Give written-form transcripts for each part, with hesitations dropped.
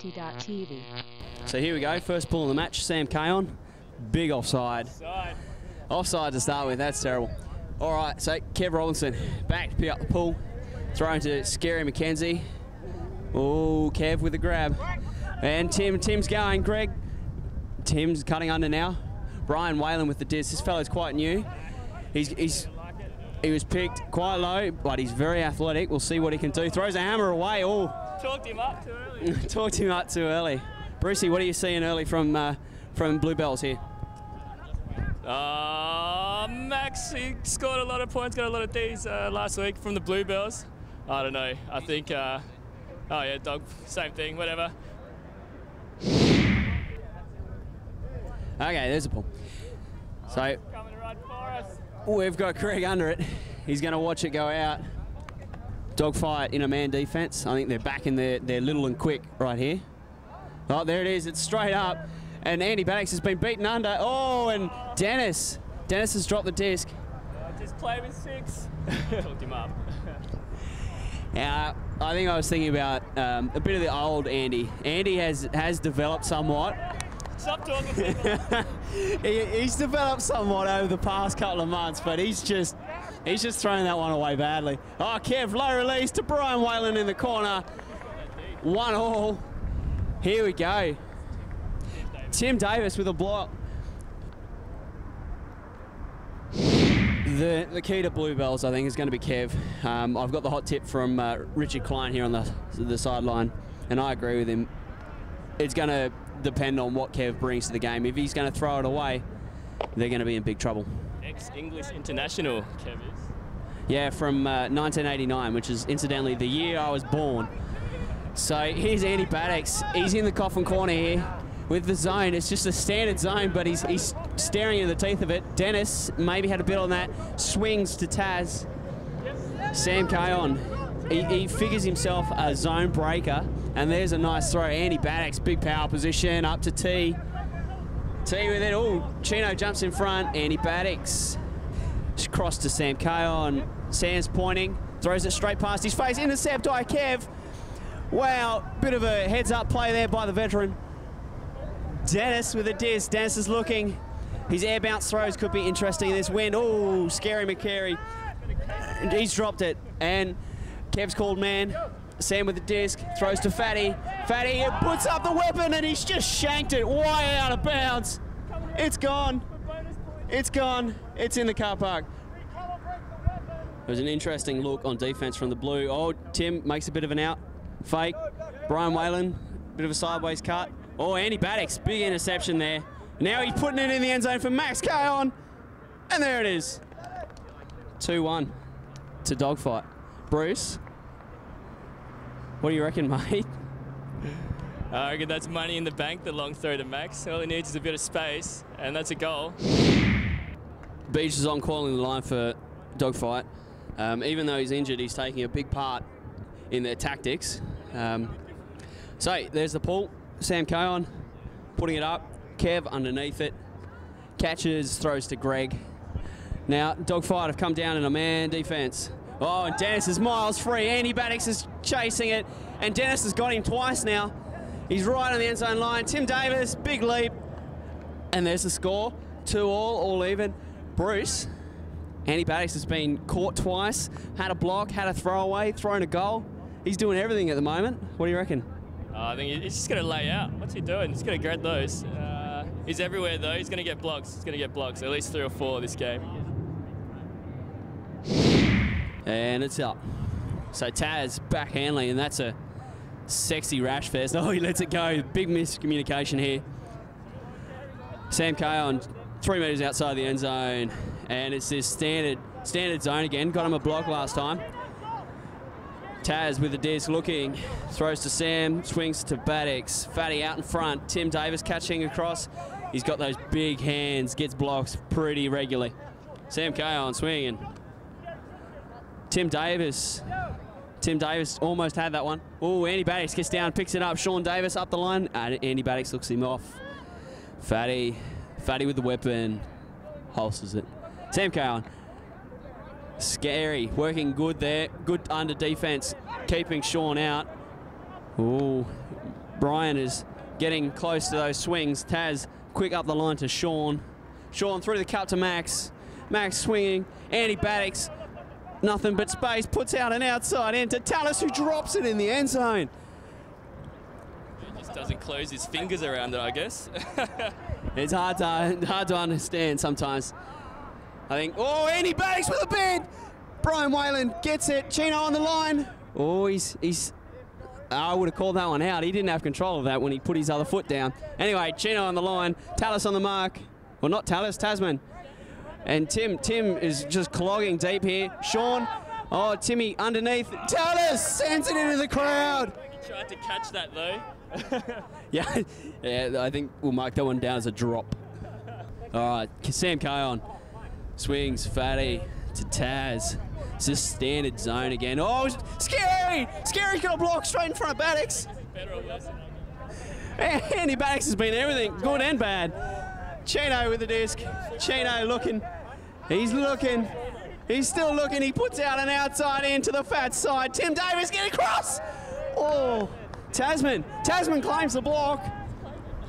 ULTI.TV. So here we go, first pull of the match, Sam Kayon. Big offside. Offside to start with, that's terrible. All right, so Kev Robinson back to pick up the pull. Thrown to Scary McKenzie. Oh, Kev with a grab. And Tim's going, Greg. Tim's cutting under now. Brian Whalen with the disc. This fellow's quite new. He was picked quite low, but he's very athletic. We'll see what he can do. Throws a hammer away. Oh, Talked him up too early. Talked him up too early. Brucey, what are you seeing early from Bluebells here? Max, he scored a lot of points, got a lot of Ds last week from the Bluebells. I don't know. I think, oh yeah, dog, same thing, whatever. Okay, there's a pull. So Coming right for us. we've got Craig under it. He's going to watch it go out. Dogfight in a man defense. I think they're back in their little and quick right here. Oh, there it is. It's straight up. And Andy Baddocks has been beaten under. Oh, and Dennis has dropped the disc. Just play with 6. Talked him up. I think I was thinking about a bit of the old Andy. Andy has developed somewhat. Stop talking to him. He's developed somewhat over the past couple of months, but he's just thrown that one away badly. Oh, Kev, low release to Brian Whalen in the corner. 1-1. Here we go. Tim Davis with a block. The key to Bluebells, I think, is going to be Kev. I've got the hot tip from Richard Klein here on the sideline, and I agree with him. It's going to depend on what Kev brings to the game. If he's going to throw it away, they're going to be in big trouble. Ex-English international, Kev is. Yeah, from 1989, which is incidentally the year I was born. So here's Andy Baddocks. He's in the coffin corner here with the zone. It's just a standard zone, but he's staring into the teeth of it. Dennis maybe had a bit on that. Swings to Taz. Sam Kayon. He figures himself a zone breaker, and there's a nice throw. Andy Baddocks, big power position, up to T. T with it. Oh, Chino jumps in front. Andy Baddocks. Cross to Sam Kayon. Sam's pointing. Throws it straight past his face. Intercept by Kev. Wow, bit of a heads-up play there by the veteran. Dennis with a disc. Dennis is looking. His air bounce throws could be interesting in this wind. Oh, Scary McCary. He's dropped it. And Kev's called man. Sam with the disc. Throws to Fatty. Fatty puts up the weapon and he's just shanked it way out of bounds. It's gone. It's gone. It's in the car park. It was an interesting look on defense from the Blue. Oh, Tim makes a bit of an out. Fake. Brian Whalen, bit of a sideways cut. Oh, Andy Baddocks, big interception there. Now he's putting it in the end zone for Max Kayon. And there it is. 2-1 to Dogfight. Bruce, what do you reckon, mate? I reckon that's money in the bank, the long throw to Max. All he needs is a bit of space, and that's a goal. Beach is on calling the line for Dogfight. Even though he's injured, he's taking a big part in their tactics. So there's the pull. Sam Kayon putting it up. Kev underneath it. Catches, throws to Greg. Now Dogfight have come down in a man defense. Oh, and Dennis is miles free. Andy Baddocks is chasing it, and Dennis has got him twice now. He's right on the end zone line. Tim Davis, big leap, and there's the score. 2-2, all even. Bruce, Andy Baddocks has been caught twice, had a block, had a throwaway, thrown a goal. He's doing everything at the moment. What do you reckon? I think he's just going to lay out. What's he doing? He's going to grab those. He's everywhere, though. He's going to get blocks. He's going to get blocks, at least 3 or 4 this game. And it's up. So Taz back handling, and that's a sexy rash fest. Oh, he lets it go. Big miscommunication here. Sam Kayon 3 metres outside the end zone, and it's this standard zone again. Got him a block last time. Taz with the disc looking, throws to Sam, swings to Baddocks. Fatty out in front. Tim Davis catching across. He's got those big hands, gets blocks pretty regularly. Sam Kayon swinging. Tim Davis almost had that one. Oh, Andy Baddocks gets down, picks it up. Sean Davis up the line. Andy Baddocks looks him off. Fatty with the weapon. Holsters it. Sam Kayon. Scary, working good there. Good under defense, keeping Sean out. Ooh, Brian is getting close to those swings. Taz quick up the line to Sean. Sean through the cup to Max. Max swinging. Andy Baddocks, nothing but space, puts out an outside end to Tallis, who drops it in the end zone. He just doesn't close his fingers around it, I guess. It's hard to understand sometimes. I think, oh, Andy Baddocks with a bend. Brian Whalen gets it. Chino on the line. Oh, I would have called that one out. He didn't have control of that when he put his other foot down. Anyway, Chino on the line. Tallis on the mark. Well, not Tallis, Tasman. And Tim is just clogging deep here. Sean, oh, Timmy underneath. Tallis sends it into the crowd. He tried to catch that though. yeah, I think we'll mark that one down as a drop. All right, Sam Kayon swings Fatty to Taz. It's just standard zone again. Oh, scary! Scary's got a block straight in front of Baddocks. Andy Baddocks has been everything, good and bad. Chino with the disc. Chino looking. He's looking. He's still looking. He puts out an outside in to the fat side. Tim Davis getting across. Oh, Tasman claims the block.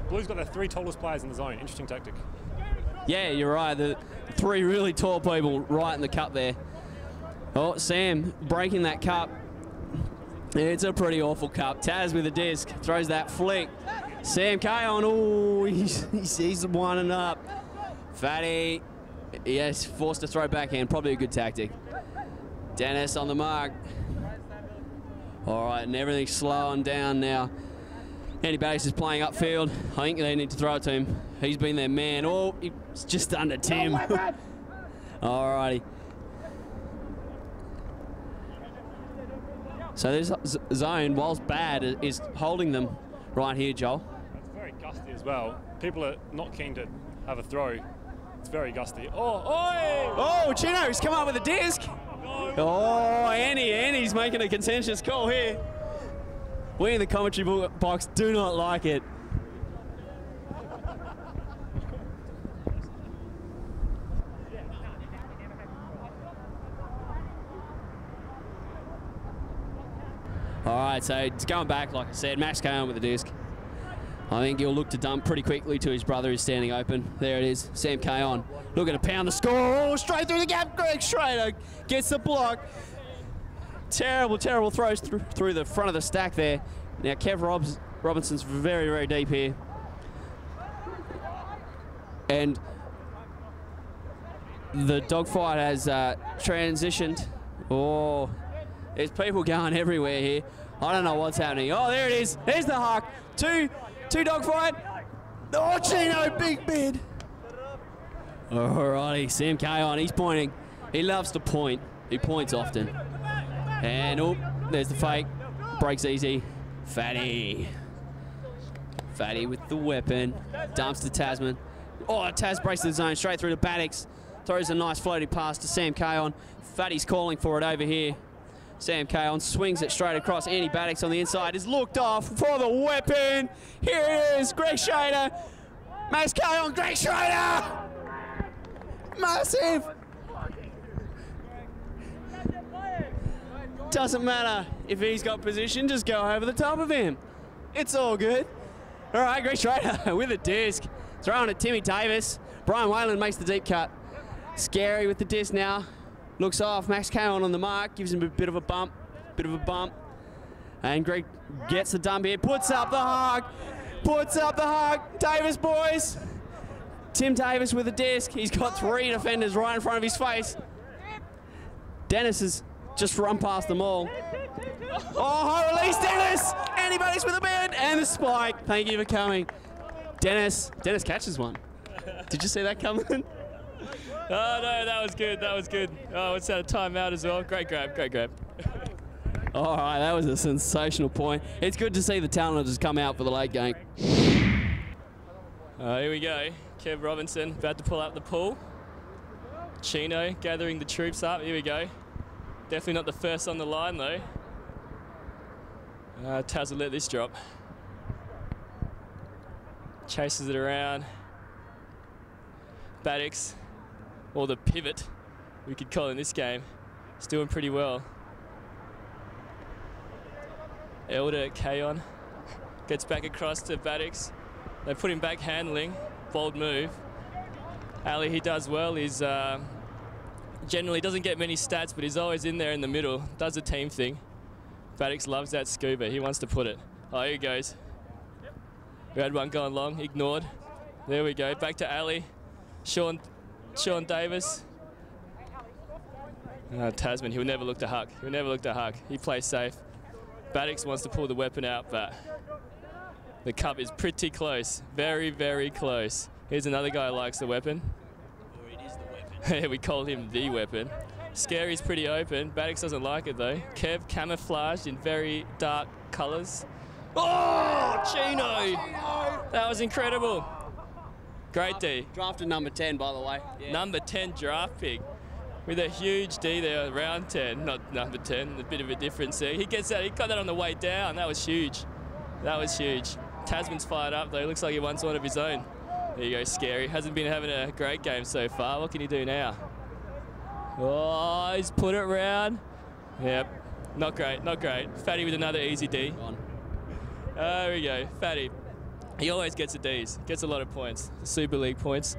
Blue's got their 3 tallest players in the zone. Interesting tactic. Yeah, you're right. The 3 really tall people right in the cup there. Oh, Sam breaking that cup. It's a pretty awful cup. Taz with the disc. Throws that flick. Sam Kayon, oh, he's winding up. Fatty, yes, forced to throw backhand. Probably a good tactic. Dennis on the mark. All right, and everything's slowing down now. Andy Baddocks is playing upfield. I think they need to throw it to him. He's been their man. Oh, he's just under Tim. All righty. So this zone, whilst bad, is holding them right here, Joel. It's very gusty as well. People are not keen to have a throw. It's very gusty. Oh, Chino's come up with a disc. Oh, Andy's making a contentious call here. We in the commentary box do not like it. All right, so it's going back, like I said. Max Kayon with the disc. I think he'll look to dump pretty quickly to his brother who's standing open. There it is, Sam Kayon looking to pound the score. Oh, straight through the gap. Greg Schrader gets the block. Terrible throws through the front of the stack there. Now Kev Robinson's very, very deep here. And the dogfight has transitioned. Oh, there's people going everywhere here. I don't know what's happening. Oh, there it is. There's the Hawk. Two dogfight. Oh, Chino, big bid. Alrighty, Sam Kayon, he's pointing. He loves to point. He points often. And oh, there's the fake. Breaks easy. Fatty with the weapon. Dumps to Tasman. Oh, Taz breaks the zone straight through to Baddocks. Throws a nice floating pass to Sam Kayon. Fatty's calling for it over here. Sam Kayon swings it straight across. Andy Baddocks on the inside is looked off for the weapon. Here it is, Greg Schrader. Max Kayon, Greg Schrader! Massive! Doesn't matter if he's got position, just go over the top of him. It's all good. All right, Greg Schrader with a disc. Throwing at Timmy Davis. Brian Whalen makes the deep cut. Scary with the disc now. Looks off. Max Kayon on the mark. Gives him a bit of a bump. And Greg gets the dump here. Puts up the hug. Davis, boys. Tim Davis with a disc. He's got 3 defenders right in front of his face. Dennis has just run past them all. Oh, high release, Dennis! Andy Baddocks with a bend and the spike. Thank you for coming. Dennis catches one. Did you see that coming? Oh, no, that was good. Oh, it's out of timeout as well. Great grab. All right, that was a sensational point. It's good to see the talent has come out for the late game. Here we go. Kev Robinson about to pull up the pool. Chino gathering the troops up. Here we go. Definitely not the first on the line, though. Taz will let this drop. Chases it around. Baddocks, or the pivot, we could call in this game, is doing pretty well. Elder Kayon Gets back across to Baddix. They put him back handling. Bold move. Ali, he does well. He's generally doesn't get many stats, but he's always in there in the middle. Does the team thing. Baddix loves that scuba. He wants to put it. Oh, here he goes. We had one going long, ignored. There we go. Back to Ali. Sean Davis. Tasman, he'll never look to hug. He'll never look to hug. He plays safe. Baddix wants to pull the weapon out, but the cup is pretty close. Very, very close. Here's another guy who likes the weapon. Or it is the weapon. We call him the weapon. Scary's pretty open. Baddix doesn't like it though. Kev camouflaged in very dark colours. Oh, Chino! That was incredible. Great D. Drafted number 10, by the way. Yeah. Number 10 draft pick. With a huge D there, round 10, not number 10, a bit of a difference there. He gets that, he got that on the way down. That was huge. That was huge. Tasman's fired up though. Looks like he wants one of his own. There you go, Scary. Hasn't been having a great game so far. What can he do now? Oh, he's put it round. Yep, not great, not great. Fatty with another easy D. There we go, Fatty. He always gets the Ds, gets a lot of points. The Super League points.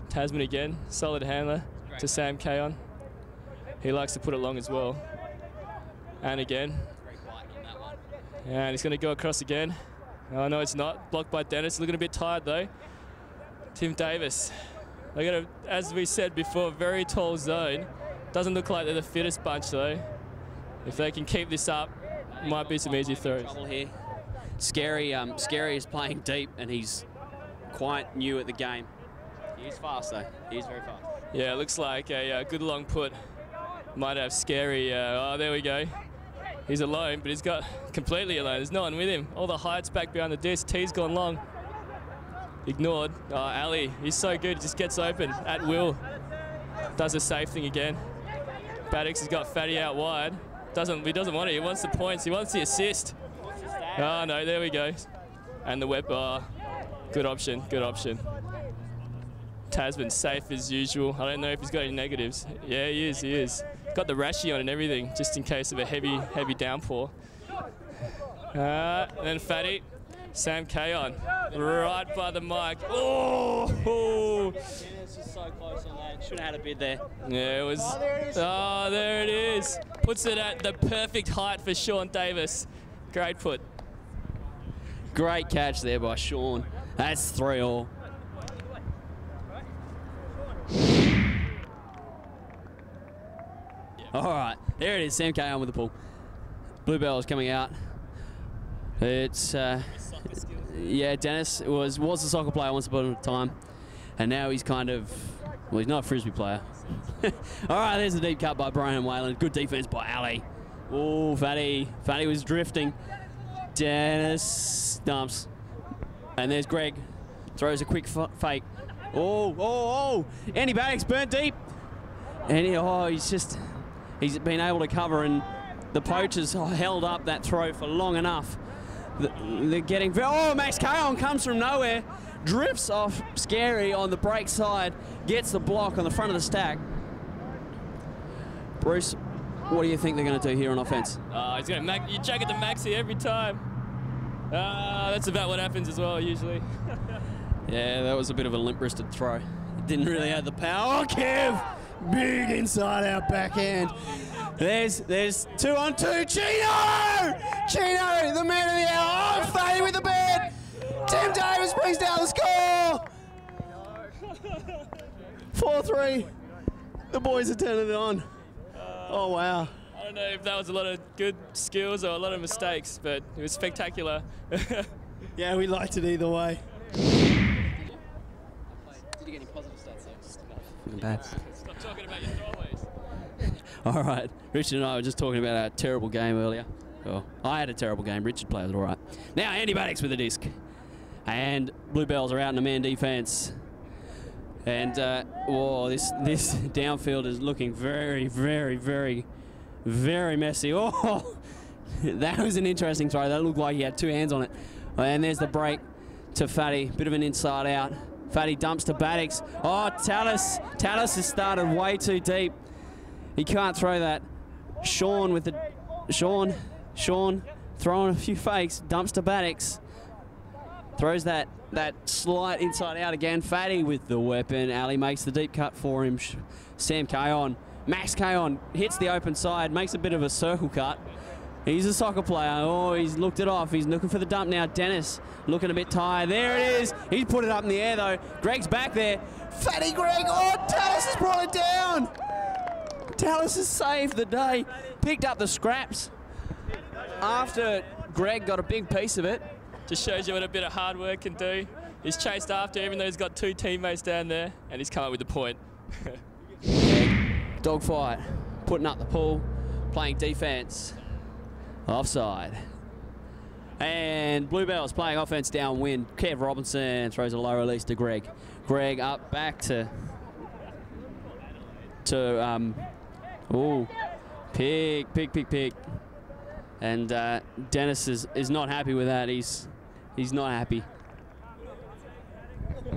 Tasman again, solid handler to Sam Kayon. He likes to put it long as well. And again. And he's going to go across again. Oh, no, it's not. Blocked by Dennis. Looking a bit tired, though. Tim Davis. They got a, as we said before, very tall zone. Doesn't look like they're the fittest bunch, though. If they can keep this up, might be some easy throws. Trouble here. Scary is playing deep, and he's quite new at the game. He is fast, though. He is very fast. Yeah, it looks like a good long put. Might have Scary. Oh, there we go. He's alone, but he's got completely alone. There's no one with him. All the height's back behind the disc. T's gone long. Ignored. Oh, Ali, he's so good. He just gets open at will. Does the safe thing again. Baddix has got Fatty out wide. He doesn't want it. He wants the points. He wants the assist. Oh, no, there we go. And the web. Oh, good option. Good option. Tasman safe as usual. I don't know if he's got any negatives. Yeah, he is. He is. Got the rashi on and everything, just in case of a heavy downpour. And then Fatty, Sam Kayon, right by the mic. Oh! This is so close on that. Should have had a bid there. Yeah, it was. Oh, there it is. Puts it at the perfect height for Sean Davis. Great put. Great catch there by Sean. That's 3-all. All right, there it is, Sam Kayon with the pull. Bluebell is coming out. It's, yeah, Dennis was a soccer player once upon a time, and now he's kind of, well, he's not a Frisbee player. All right, there's a deep cut by Brian and Wayland. Good defense by Ali. Oh, Fatty was drifting. Dennis dumps. And there's Greg, throws a quick fake. Oh, Andy Baddix burnt deep. And he's been able to cover, and the poachers held up that throw for long enough. They're getting, Max Kayon comes from nowhere, drifts off Scary on the break side, gets the block on the front of the stack. Bruce, what do you think they're going to do here on offense? He's going to you jack it to Maxi every time. That's about what happens as well, usually. Yeah, that was a bit of a limp-wristed throw. It didn't really have the power. Oh, Kev! Big inside-out backhand. There's 2-on-2. Chino, the man of the hour. Oh, Fatty with the bed. Tim Davis brings down the score. 4-3. The boys are turning it on. Oh, wow. I don't know if that was a lot of good skills or a lot of mistakes, but it was spectacular. Yeah, we liked it either way. Did you get any positive stats there? Bad. Stop talking about your throwaways. All right, Richard and I were just talking about our terrible game earlier. Oh, I had a terrible game. Richard played it all right. Now Andy Baddix with the disc. And Bluebells are out in a man defense. And, this downfield is looking very, very, very, very messy. Oh, that was an interesting throw. That looked like he had two hands on it. And there's the break to Fatty. Bit of an inside out. Fatty dumps to Baddix. Oh, Tallis has started way too deep. He can't throw that. Sean throwing a few fakes. Dumps to Baddix. Throws that slight inside out again. Fatty with the weapon. Ali makes the deep cut for him. Sam Kayon. Max Kayon hits the open side, makes a bit of a circle cut. He's a soccer player. Oh, he's looked it off. He's looking for the dump now. Dennis looking a bit tired. There it is. He's put it up in the air, though. Greg's back there. Fatty Greg. Oh, Tallis has brought it down. Tallis has saved the day. Picked up the scraps after Greg got a big piece of it. Just shows you what a bit of hard work can do. He's chased after, even though he's got 2 teammates down there, and he's come up with the point. Dogfight, putting up the pull, playing defense. Offside. And Bluebell's playing offense downwind. Kev Robinson throws a low release to Greg. Greg up back to pick. And Dennis is not happy with that. He's not happy.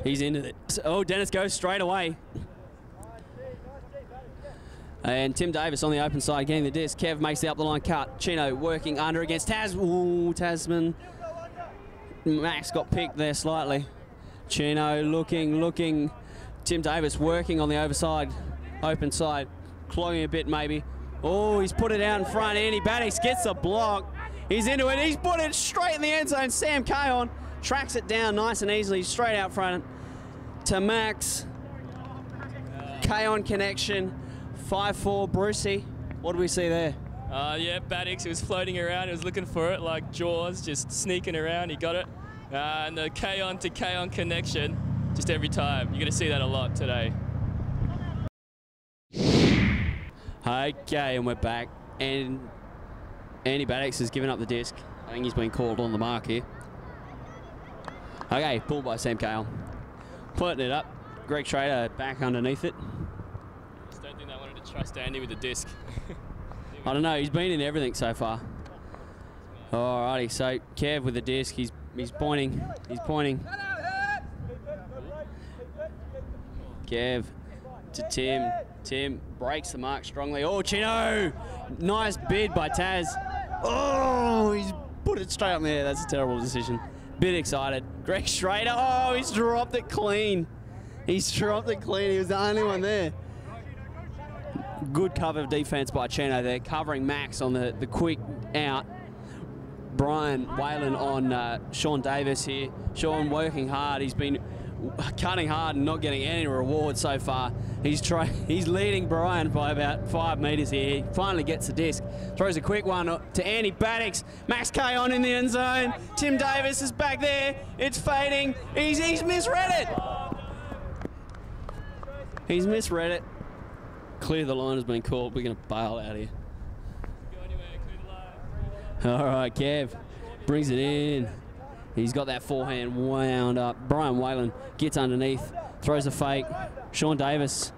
He's into it. Oh, Dennis goes straight away. And Tim Davis on the open side getting the disc. Kev makes the up the line cut. Chino working under against Tas. Ooh, Tasman. Max got picked there slightly. Chino looking. Tim Davis working on the open side. Clogging a bit maybe. Oh, he's put it out in front. Andy Baddix gets the block. He's into it. He's put it straight in the end zone. Sam Kayon tracks it down nice and easily straight out front to Max. Kayon connection. 5-4 Brucey. What do we see there? Yeah, Baddix, he was floating around. He was looking for it like Jaws, just sneaking around. He got it. And the Kayon to Kayon connection, just every time. You're going to see that a lot today. Okay, and we're back. And Andy Baddix has given up the disc. I think he's been called on the mark here. Okay, pulled by Sam Kayon. Putting it up. Greg Schrader back underneath it. Just don't think they wanted to trust Andy with the disc. I don't know, he's been in everything so far. Alrighty, so Kev with the disc, he's pointing. Kev to Tim. Tim breaks the mark strongly. Oh, Chino! Nice bid by Taz. Oh, he's put it straight up there. That's a terrible decision. Bit excited. Greg Schrader. Oh, he's dropped it clean. He was the only one there. Good cover defense by Chino there, covering Max on the quick out. Brian Whalen on Sean Davis here. Sean working hard. He's been cutting hard and not getting any reward so far. He's leading Brian by about 5 metres here. He finally gets the disc. Throws a quick one to Andy Baddix. Max Kayon in the end zone. Tim Davis is back there. It's fading. He's misread it. He's misread it. Clear the line has been called. We're going to bail out here. All right, Kev brings it in. He's got that forehand wound up. Brian Whalen gets underneath, throws a fake. Sean Davis.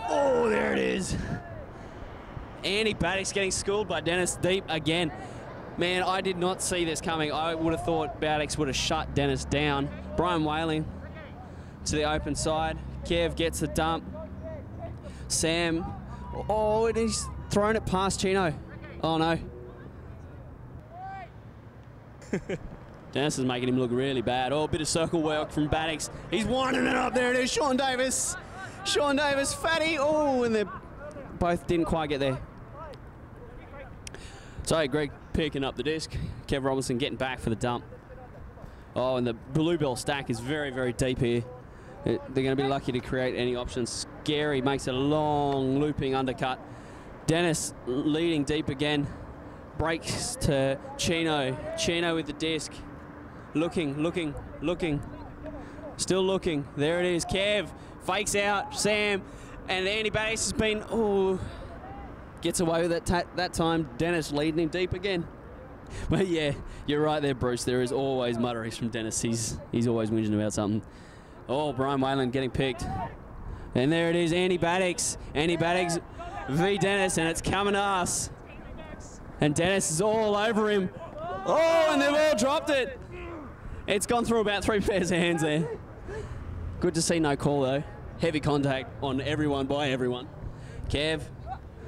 Oh, there it is. Andy Baddix getting schooled by Dennis deep again. Man, I did not see this coming. I would have thought Baddix would have shut Dennis down. Brian Whalen to the open side. Kev gets the dump. Sam. Oh, and he's thrown it past Chino. Oh, no. Dennis is making him look really bad. Oh, a bit of circle work from Baddix. He's winding it up. There it is. Sean Davis. Sean Davis, Fatty. Oh, and they both didn't quite get there. So Greg picking up the disc. Kev Robinson getting back for the dump. Oh, and the Bluebell stack is very, very deep here. They're going to be lucky to create any options. Scary makes a long looping undercut. Dennis leading deep again. Breaks to Chino. Chino with the disc. Looking. Still looking. There it is. Kev fakes out. Sam. And Andy Baddix has been, gets away with it that time. Dennis leading him deep again. But yeah, you're right there, Bruce. There is always mutterings from Dennis. He's always whinging about something. Oh, Brian Whalen getting picked. And there it is, Andy Baddix. Andy Baddix v Dennis, and it's coming to us. And Dennis is all over him. Oh, and they've all dropped it. It's gone through about 3 pairs of hands there. Good to see no call, though. Heavy contact on everyone by everyone. Kev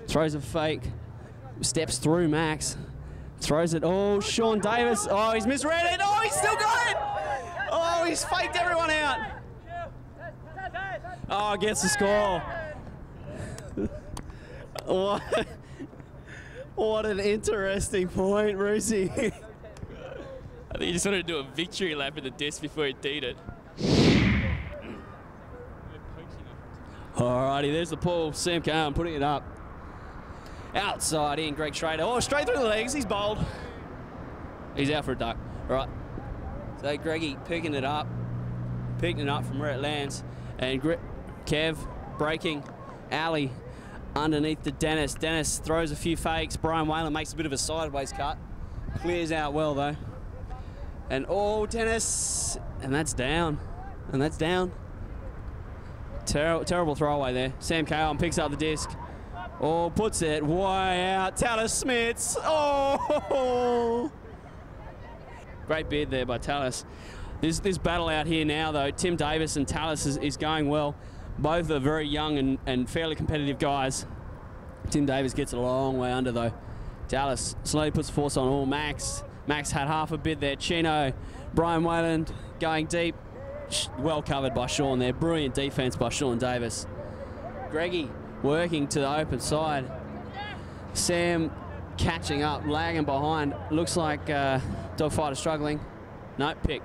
throws a fake. Steps through Max. Throws it. Oh, Sean Davis. Oh, he's misread it. Oh, he's still got it. Oh, he's faked everyone out. Oh, gets the score. What an interesting point, Brucey. I think he just wanted to do a victory lap at the disc before he deed it. Alrighty, there's the pull. Sam Cowan putting it up. Outside in, Greg Schrader. Oh, straight through the legs. He's bowled. He's out for a duck. All right. So Greggy picking it up from where it lands. And Kev breaking. Ali underneath to Dennis. Dennis throws a few fakes. Brian Whalen makes a bit of a sideways cut. Clears out well, though. And oh, Dennis. And that's down. And that's down. Terrible throwaway there. Sam Cowan picks up the disc. Oh, puts it way out. Tallis Smits. Oh! Great bid there by Tallis. This battle out here now, though. Tim Davis and Tallis is going well. Both are very young and fairly competitive guys. Tim Davis gets a long way under, though. Tallis slowly puts the force on. Oh, Max. Max had half a bid there. Chino. Brian Wayland going deep. Well covered by Sean there. Brilliant defense by Sean Davis. Greggy working to the open side. Sam catching up, lagging behind. Looks like DogFight is struggling. No, pick.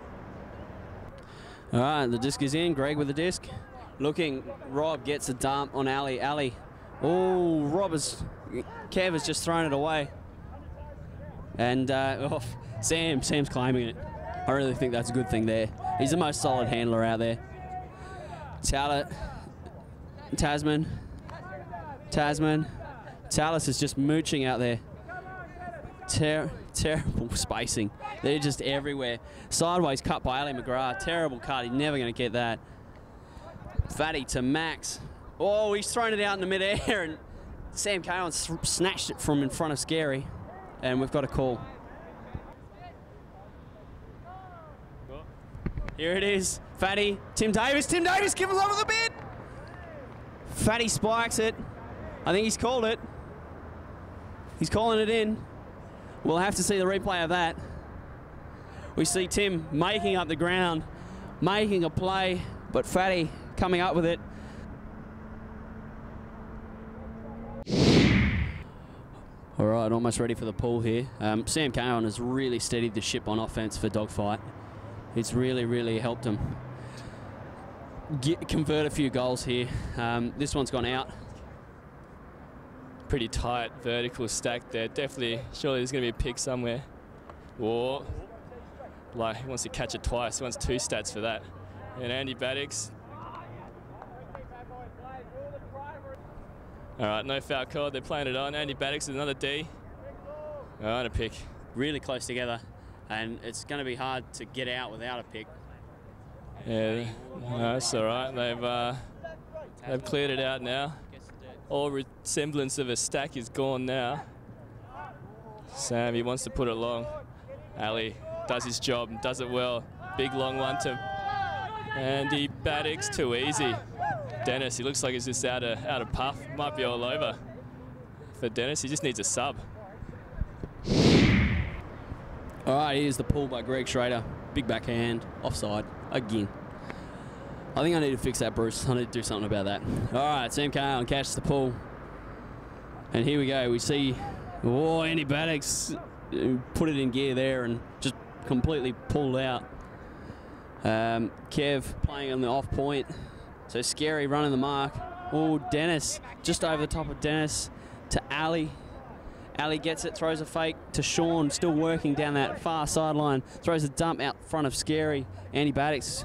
All right, the disc is in. Greg with the disc. Looking, Rob gets a dump on Ali. Ali. Oh, Kev has just thrown it away. And Sam's claiming it. I really think that's a good thing there. He's the most solid handler out there. Tasman. Tallis is just mooching out there. Terrible spacing. They're just everywhere. Sideways cut by Ali McGrath. Terrible cut. He's never going to get that. Fatty to Max. Oh, he's thrown it out in the midair, and Sam Cowan snatched it from in front of Scary, and we've got a call. Here it is. Fatty, Tim Davis. Tim Davis gives over the bid. Fatty spikes it. I think he's called it. He's calling it in. We'll have to see the replay of that. We see Tim making up the ground, making a play, but Fatty coming up with it. All right, almost ready for the pull here. Sam Cowan has really steadied the ship on offense for DogFight. It's really helped him convert a few goals here. This one's gone out. Pretty tight vertical stack there. Definitely, surely there's going to be a pick somewhere. Or, like, he wants to catch it twice. He wants 2 stats for that. And Andy Baddix. All right, no foul call. They're playing it on. Andy Baddix with another D. All right, a pick. Really close together, and it's going to be hard to get out without a pick. Yeah, no, that's all right. They've cleared it out now. All resemblance of a stack is gone now. Sam, he wants to put it long. Ali does his job and does it well. Big long one to Andy Baddix, too easy. Dennis, he looks like he's just out of puff. Might be all over for Dennis. He just needs a sub. All right, here's the pull by Greg Schrader. Big backhand, offside again. I think I need to fix that, Bruce. I need to do something about that. All right, Sam Cowan catches the pull. And here we go. We see, oh, Andy Baddix put it in gear there and just completely pulled out. Kev playing on the off point. So Scary running the mark. Oh, Dennis, just over the top of Dennis to Ali. Ali gets it, throws a fake to Sean, still working down that far sideline. Throws a dump out front of Scary. Andy Baddix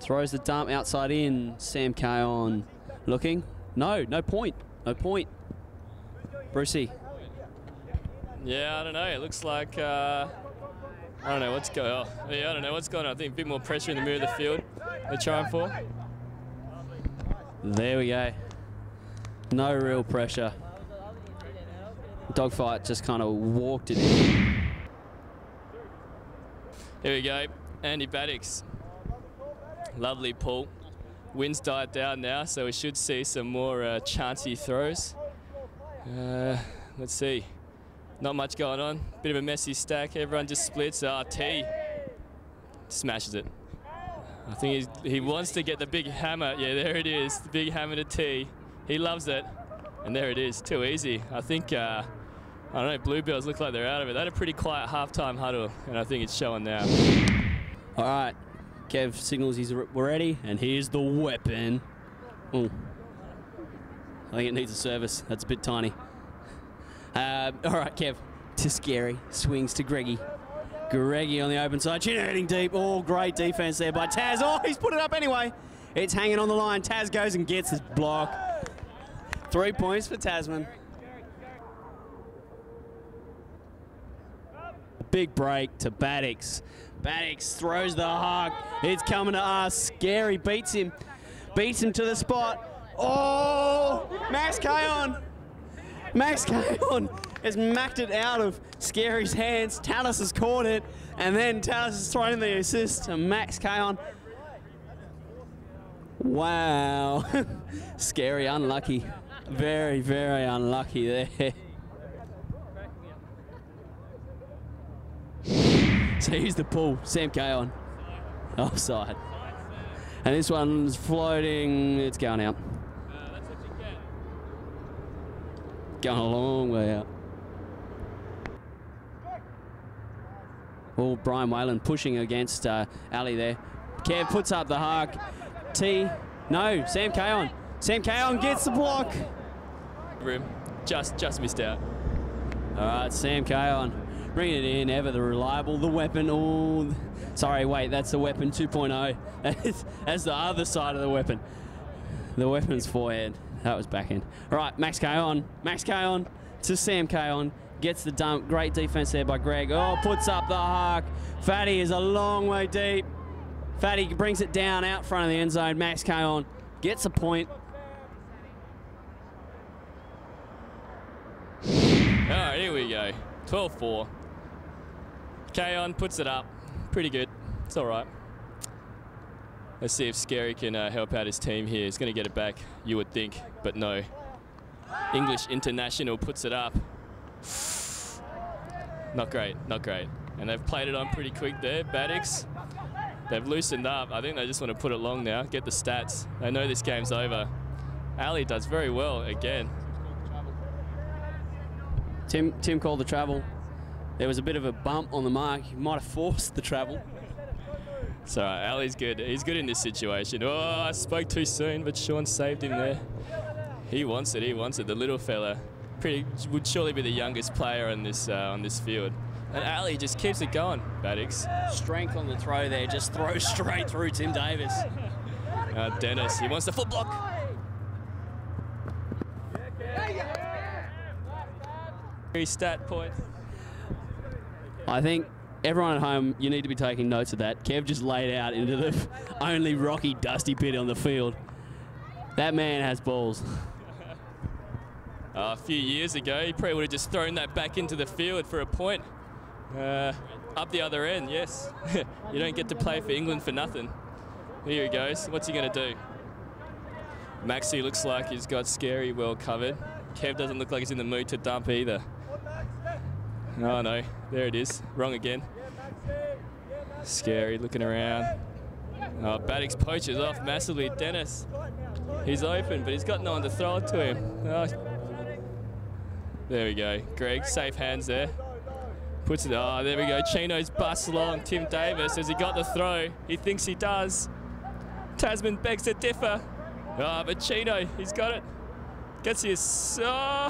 throws the dump outside in. Sam Cowan looking. No point. No point. Brucey. Yeah, I don't know. It looks like, I don't know what's going on. Yeah, I don't know what's going on. I think a bit more pressure in the middle of the field they're trying for. There we go. No real pressure. DogFight just kind of walked it in. Here we go. Andy Baddix. Lovely pull. Wind's died down now, so we should see some more chancy throws. Let's see. Not much going on. Bit of a messy stack. Everyone just splits. T smashes it. I think he wants to get the big hammer. Yeah, there it is, the big hammer to tee. He loves it, and there it is, too easy. I think, I don't know, Bluebells look like they're out of it. They had a pretty quiet halftime huddle, and I think it's showing now. All right, Kev signals we're ready, and here's the weapon. Ooh. I think it needs a service. That's a bit tiny. All right, Kev, to Scary, swings to Greggy. Greggy on the open side, Chino heading deep. Oh, great defense there by Taz. Oh, he's put it up anyway. It's hanging on the line. Taz goes and gets his block. 3 points for Tasman. Big break to Baddix. Baddix throws the hug. It's coming to us. Scary beats him to the spot. Oh, Max Kayon. Max Kayon has macked it out of Scary's hands. Tallis has caught it, and then Tallis has thrown in the assist to Max Kayon. Wow. Scary unlucky. Very, very unlucky there. So here's the pull. Sam Kayon. Offside. And this one's floating. It's going out. Going a long way out. Oh, Brian Whalen pushing against Ali there. Kev puts up the hug. No, Sam Kayon. Sam Kayon gets the block. Just missed out. All right, Sam Kayon. Bring it in, ever the reliable, the weapon. Oh, sorry, wait, that's the weapon 2.0. That's the other side of the weapon. The weapon's forehand. That was backhand. All right, Max Kayon. Max Kayon to Sam Kayon. Gets the dump. Great defense there by Greg. Oh, puts up the hug. Fatty is a long way deep. Fatty brings it down out front of the end zone. Max Kayon gets a point. All right, here we go. 12-4. Kayon puts it up. Pretty good. It's all right. Let's see if Scary can help out his team here. He's going to get it back, you would think, but no. English International puts it up. Not great, not great. And they've played it on pretty quick there. Baddix, they've loosened up. I think they just want to put it long now, get the stats. They know this game's over. Ali does very well again. Tim called the travel. There was a bit of a bump on the mark. He might have forced the travel. It's all right, Ali's good. He's good in this situation. Oh, I spoke too soon, but Sean saved him there. He wants it, he wants it. The little fella would surely be the youngest player on this field. And Ali just keeps it going, Baddix. Strength on the throw there, just throws straight through Tim Davis. Dennis, he wants the foot block. Stat point. I think everyone at home, you need to be taking notes of that. Kev just laid out into the only rocky, dusty pit on the field. That man has balls. A few years ago, he probably would have just thrown that back into the field for a point. Up the other end, yes. You don't get to play for England for nothing. Here he goes. What's he going to do? Maxi looks like he's got Scary well covered. Kev doesn't look like he's in the mood to dump either. Oh no, there it is. Wrong again. Scary looking around. Oh, Baddix poaches off massively. Dennis, he's open, but he's got no one to throw it to him. Oh. There we go. Greg, safe hands there. Puts it, oh, there we go. Chino's bust along. Tim Davis, has he got the throw? He thinks he does. Tasman begs to differ. Oh, but Chino, he's got it. Gets his, oh,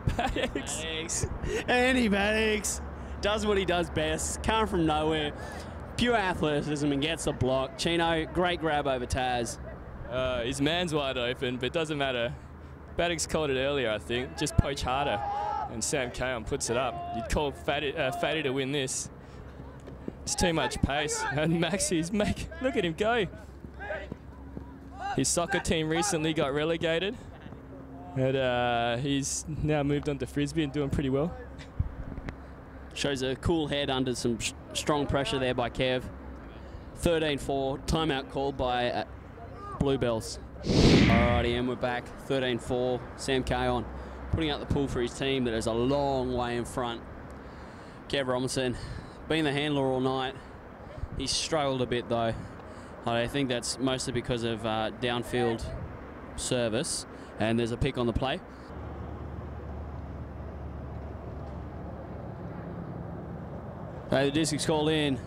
Baddix. Andy Baddix does what he does best. Come from nowhere. Pure athleticism and gets the block. Chino, great grab over Taz. His man's wide open, but it doesn't matter. Baddix called it earlier, I think. Just poach harder. And Sam Kayon puts it up. You'd call Fatty to win this. It's too much pace. And Maxi's look at him go. His soccer team recently got relegated. And he's now moved on to Frisbee and doing pretty well. Shows a cool head under some strong pressure there by Kev. 13-4, timeout called by Bluebells. Alrighty, and we're back. 13-4, Sam Kayon putting out the pull for his team that is a long way in front. Kev Robinson, being the handler all night. He's struggled a bit though. I think that's mostly because of downfield service, and there's a pick on the play. The disc is called in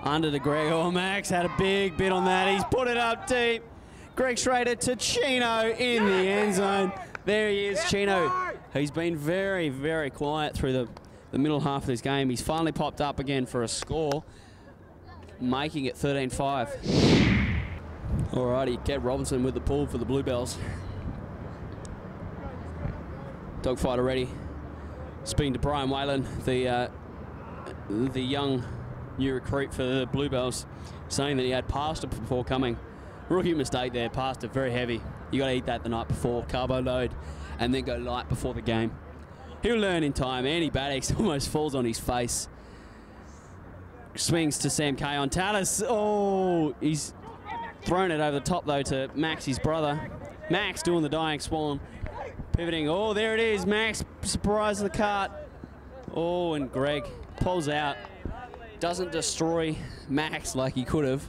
under to Greg. Oh, Max had a big bit on that. He's put it up deep. Greg Schrader to Chino in the end zone. There he is, Chino. He's been very, very quiet through the middle half of this game. He's finally popped up again for a score, making it 13-5. Alrighty, Kev Robinson with the pull for the Bluebells. Dogfight already. Speaking to Brian Whalen, the young new recruit for the Bluebells, saying that he had pasta before coming. Rookie mistake there, pasta very heavy. You got to eat that the night before, carbo load, and then go light before the game. He'll learn in time. Andy Baddox almost falls on his face. Swings to Sam Kay on Tallis. Oh, he's thrown it over the top though to Max, his brother. Max doing the dying swan. Pivoting. Oh, there it is. Max surprise the cart. Oh, and Greg pulls out. Doesn't destroy Max like he could have.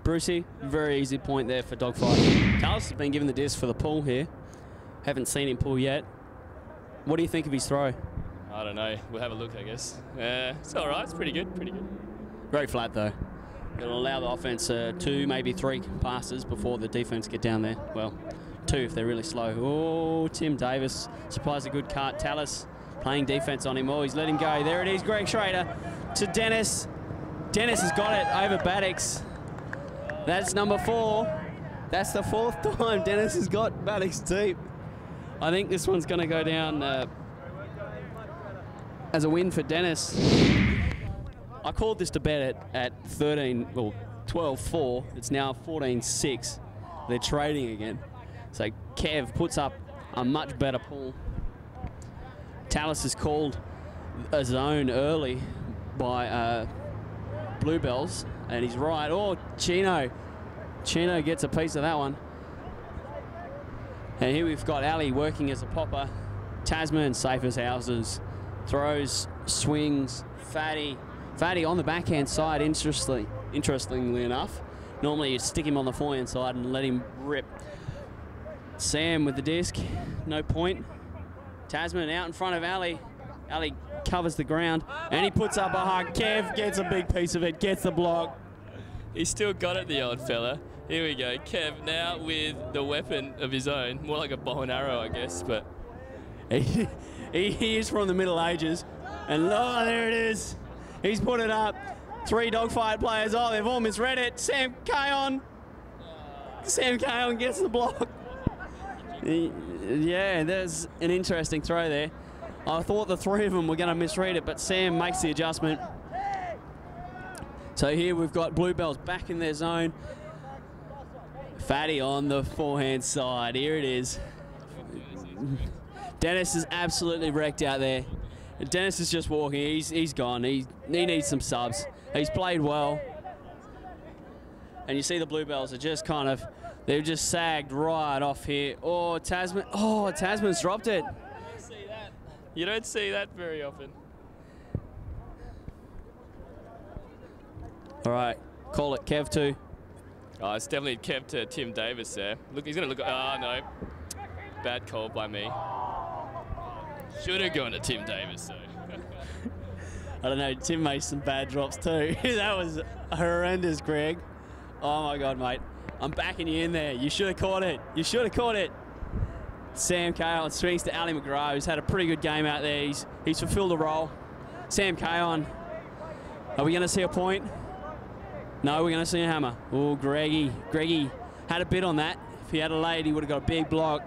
Brucey, very easy point there for Dogfight. Tallis has been given the disc for the pull here. Haven't seen him pull yet. What do you think of his throw? I don't know. We'll have a look, I guess. It's all right. It's pretty good. Pretty good. Very flat, though. It'll allow the offense 2, maybe 3 passes before the defense get down there. Well, 2 if they're really slow. Oh, Tim Davis supplies a good cut. Tallis playing defense on him. Oh, he's let him go. There it is. Greg Schrader to Dennis. Dennis has got it over Baddox. That's number 4. That's the 4th time Dennis has got Baddox deep. I think this one's going to go down as a win for Dennis. I called this to bet at 12-4. It's now 14-6. They're trading again. So Kev puts up a much better pull. Tallis has called a zone early by Bluebells, and he's right. Oh, Chino. Chino gets a piece of that one. And here we've got Ali working as a popper. Tasman, safe as houses. Throws, swings, Fatty. Fatty on the backhand side, interestingly enough. Normally you'd stick him on the forehand side and let him rip. Sam with the disc, no point. Tasman out in front of Ali. Ali covers the ground, and he puts up a hug. Kev gets a big piece of it, gets the block. He's still got it, the old fella. Here we go. Kev now with the weapon of his own. More like a bow and arrow, I guess, but... he is from the Middle Ages. And oh, there it is. He's put it up. 3 Dogfight players. Oh, they've all misread it. Sam Kayon. Sam Kayon gets the block. Yeah, there's an interesting throw there. I thought the 3 of them were going to misread it, but Sam makes the adjustment. So here we've got Bluebells back in their zone. Fatty on the forehand side. Here it is. Dennis is absolutely wrecked out there. Dennis is just walking. He's gone. He needs some subs. He's played well. And you see the Bluebells are just kind of, they've just sagged right off here. Oh, Tasman. Oh, Tasman's dropped it. You don't see that very often. All right, call it Kev 2. Oh, it's definitely Kev to Tim Davis there. Look, he's going to look. Oh, no. Bad call by me. Should have gone to Tim Davis, though. I don't know. Tim made some bad drops, too. That was horrendous, Greg. Oh, my God, mate. I'm backing you in there. You should have caught it. You should have caught it. Sam Kayon swings to Ali McGrath, who's had a pretty good game out there. He's fulfilled a role. Sam Kayon. Are we going to see a point? No, we're going to see a hammer. Oh, Greggy had a bit on that. If he had a late, he would have got a big block.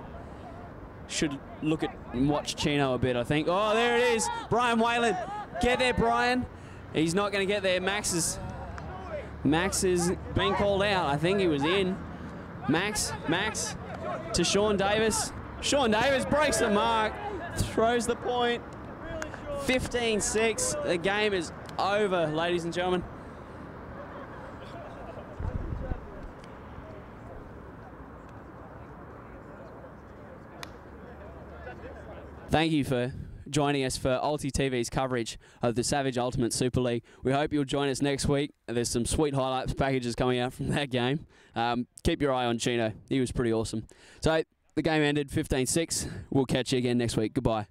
Should look at and watch Chino a bit, I think. Oh, there it is. Brian Whalen. Get there, Brian. He's not going to get there. Max is being called out. I think he was in. Max to Sean Davis. Sean Davis breaks the mark. Throws the point. 15-6. The game is over, ladies and gentlemen. Thank you for joining us for ULTI.TV's coverage of the Savage Ultimate Super League. We hope you'll join us next week. There's some sweet highlights packages coming out from that game. Keep your eye on Chino. He was pretty awesome. So the game ended 15-6. We'll catch you again next week. Goodbye.